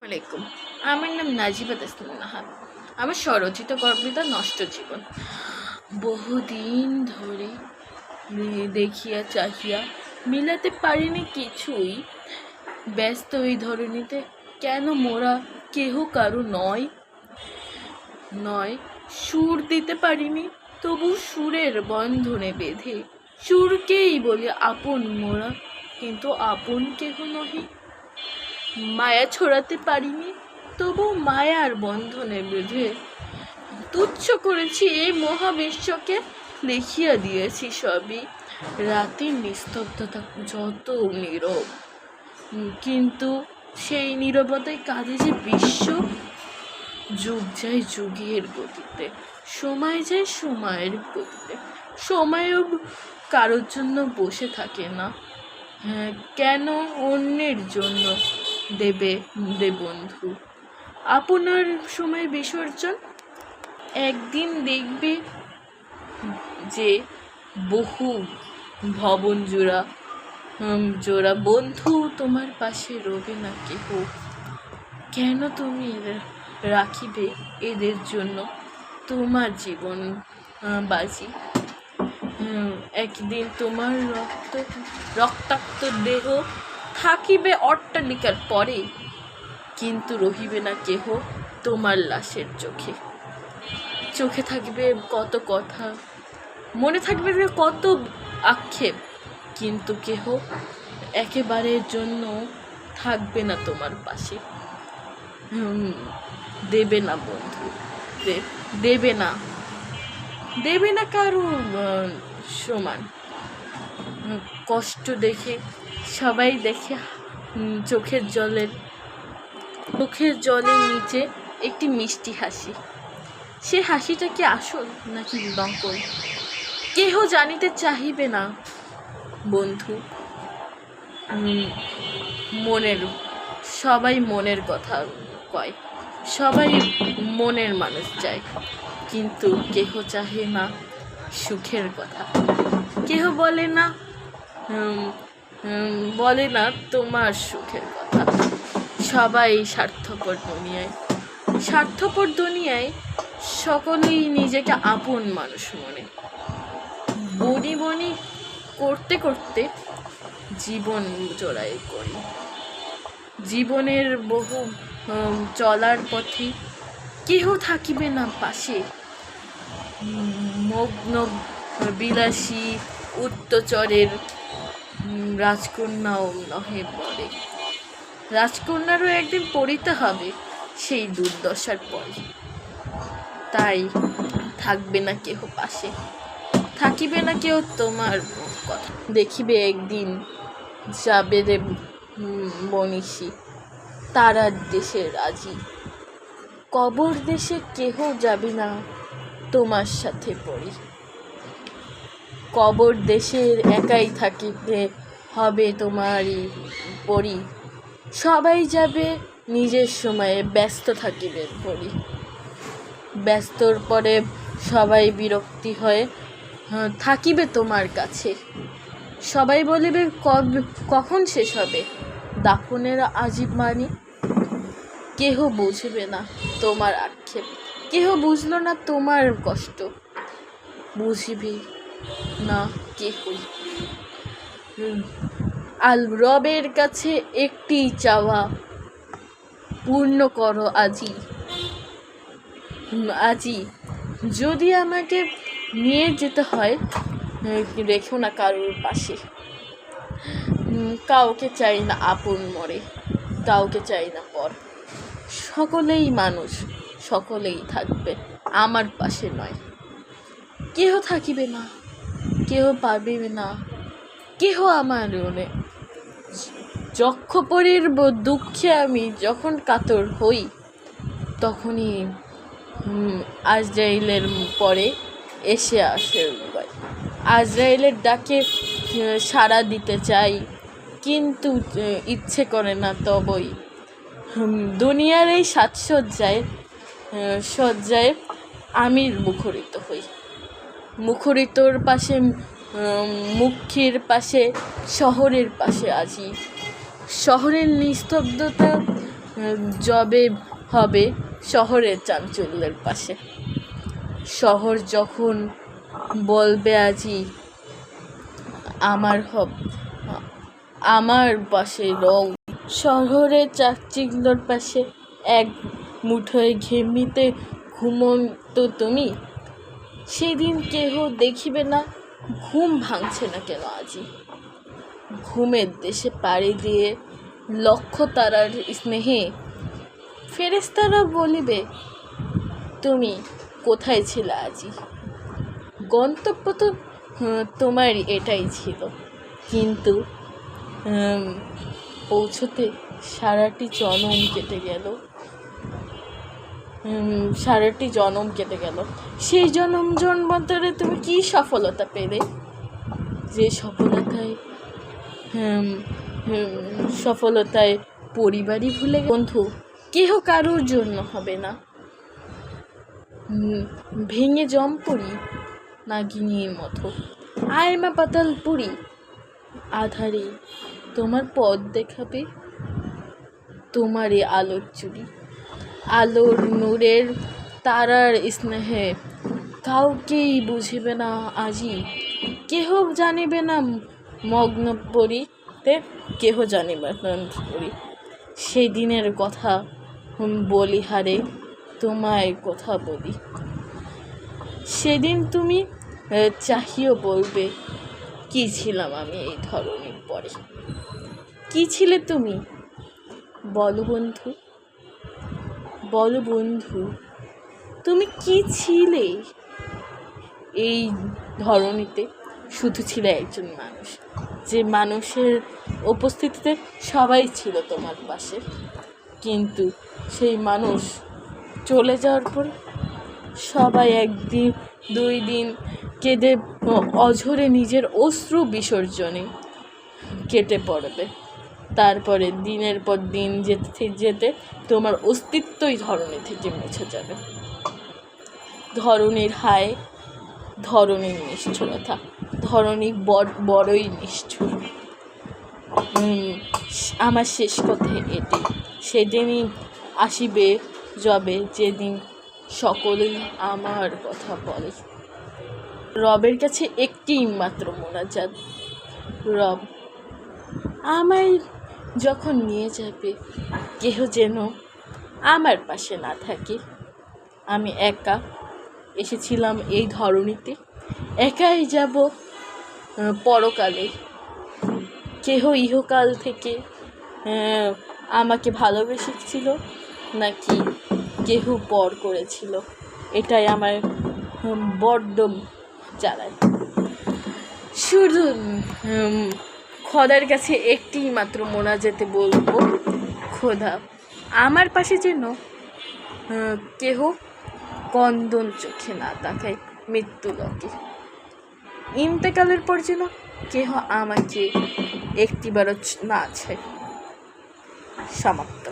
আলাইকুম। আমার নাম নাজিবা তাসনিম নাহার। আমার স্বরচিত কবিতা নষ্ট জীবন। বহুদিন ধরে দেখিয়া চাহিয়া মিলাতে পারিনি কিছুই, ব্যস্ত এই ধরনীতে কেন মোরা কেহ কারো নয় নয় সুর দিতে পারিনি, তবু সুরের বন্ধনে বেঁধে সুরকেই বলি আপন মোরা, কিন্তু আপন কেহ নহে। মায়া ছড়াতে পারিনি, তবু মায়ার বন্ধনে বেঁধে তুচ্ছ করেছি এই মহাবিশ্বকে, লিখিয়া দিয়েছি সবই। রাতের নিস্তব্ধতা যত নীরব, কিন্তু সেই নীরবতায় কাঁদে যে বিশ্ব। যুগ যায় যুগের গতিতে, সময় যায় সময়ের গতিতে, সময়ও কারোর জন্য বসে থাকে না। কেন অন্যের জন্য দেবে রে বন্ধু আপনার সময় বিসর্জন? একদিন দেখবে যে বহু ভবন জোড়া জোড়া বন্ধু তোমার পাশে রবে না কেহ। কেন তুমি রাখিবে এদের জন্য তোমার জীবন বাজি? একদিন তোমার রক্তাক্ত দেহ থাকিবে অট্টালিকার পরে, কিন্তু রহিবে না কেহ তোমার লাশের চোখে। চোখে থাকবে কত কথা, মনে থাকবে কত আক্ষেপ, কিন্তু কেহ একেবারের জন্য থাকবে না তোমার পাশে। দেবে না বন্ধু, দেবে না, দেবে না কারো সমান। কষ্ট দেখে সবাই দেখে চোখের জলের নিচে একটি মিষ্টি হাসি। সে হাসিটা কি আসল নাকি নকল, কেহ জানিতে চাহিবে না বন্ধু। সবাই মনের কথা কয়, সবাই মনের মানুষ চায়, কিন্তু কেহ চাহে না সুখের কথা। কেহ বলে না তোমার সুখের কথা। সবাই স্বার্থপর দুনিয়ায় সকলেই নিজেকে আপন মানুষ মনে। বনি করতে করতে জীবন জোড়াই করি। জীবনের বহু চলার পথে কেহ থাকিবে না পাশে। মগ্ন বিলাসী উত্তচরের রাজকন্যাও নহে পরে। রাজকন্যারও একদিন পড়িতে হবে সেই দুর্দশার পরে। তাই থাকবে না কেহ পাশে, থাকিবে না কেউ তোমার কথা। দেখিবে একদিন যাবে রে মনীষী তারার দেশে রাজি, কবর দেশে কেহ যাবে না তোমার সাথে পড়ি। কবর দেশের একাই থাকিতে হবে তোমারই পড়ি। সবাই যাবে নিজের সময়ে, ব্যস্ত থাকিবে পড়ি। ব্যস্তর পরে সবাই বিরক্তি হয়ে থাকিবে তোমার কাছে। সবাই বলিবে কখন শেষ হবে দাফনের আজীব মানি। কেহ বুঝবে না তোমার আক্ষেপ, কেহ বুঝলো না তোমার কষ্ট, বুঝিবে না কেহই। আল রবের কাছে একটি চাওয়া, পূর্ণ করো আজি। যদি আমাকে নিয়ে যেতে হয়, রেখো না কারোর পাশে। কাউকে চাই না আপন মরে, কাউকে চাই না পর। সকলেই মানুষ, সকলেই থাকবে আমার পাশে নয়। কেহ থাকিবে না, কেহ পাবিবে না, কেহ আমার যক্ষপরীর দুঃখে আমি যখন কাতর হই, তখনই আজরাইলের পরে এসে আসে উপায়। আজরাইলের ডাকে সাড়া দিতে চাই, কিন্তু ইচ্ছে করে না তবই। দুনিয়ার এই সজ্জায় আমি মুখরিত হই। মুখরিতর পাশে, মুখির পাশে, শহরের পাশে আজি। শহরের নিস্তব্ধতা যবে হবে শহরের চাঞ্চল্যের পাশে। শহর যখন বলবে আজি আমার পাশে রও, শহরের চাকচিল্যর পাশে এক মুঠোয় ঘেমিতে ঘুমন্ত তুমি, সেদিন কেহ দেখিবে না ঘুম ভাঙছে না কেন আজি। ঘুমের দেশে পাড়ি দিয়ে লক্ষ তারার স্নেহে ফেরেশতারা বলিবে তুমি কোথায় ছিলে আজি। গন্তব্য তো তোমারই এটাই ছিল, কিন্তু পৌঁছতে সারাটি জনম কেটে গেল। সেই জন্মান্তরে তুমি কি সফলতা পেলে? যে সফলতায় পরিবারই ভুলে বন্ধু কেহ কারোর জন্য হবে না। ভেঙে জমপুরি নাগিনীর মতো আয়মা পাতাল পুরি, আধারে তোমার পথ দেখাবে তোমারই আলোর চুরি। আলোর নূরের তারার স্নেহে কাউকেই বুঝিবে না আজি। কেহ জানিবে না মগ্ন পরিতে, কেহ জানিবে না পরি। সেই দিনের কথা বলিহারে তোমায় কথা বলি। সেদিন তুমি চাহিও বলবে কি ছিলাম আমি এই ধরনের পরে। কি ছিলে তুমি? বলো বন্ধু তুমি কি ছিলে এই ধরনীতে? শুধু ছিলে একজন মানুষ, যে মানুষের উপস্থিতিতে সবাই ছিল তোমার পাশে, কিন্তু সেই মানুষ চলে যাওয়ার পর সবাই একদিন 2 দিন কেঁদে অঝরে নিজের অশ্রু বিসর্জনে কেটে পড়বে। তারপরে দিনের পর দিন যেতে যেতে তোমার অস্তিত্বই ধরনী থেকে মুছে যাবে। ধরনীর হায়, ধরনীর নিষ্ঠুরতা, ধরনী বড়ই নিষ্ঠুর। আমার শেষ কথা এটি। সেদিনই আসিবে যবে যেদিন সকলেই আমার কথা বলে। রবের কাছে একটি মাত্র মোনাজাত, রব আমায় যখন নিয়ে যাবে কেহ যেন আমার পাশে না থাকে। আমি একা এসেছিলাম এই ধরনীতে, একাই যাব পরকালে। কেহ ইহকাল থেকে আমাকে ভালোবেসেছিল নাকি কেহ পর করেছিল, এটাই আমার বড্ড জ্বালায়। শুধু খোদার কাছে একটি মাত্র মোনাজাতে বলবো, খোদা আমার পাশে যেন কেহ কন্দন চোখে না তাকায় মৃত্যু লোকে। ইন্তেকালের পর যেন কেহ আমাকে একটিবারও না চায়। সমাপ্ত।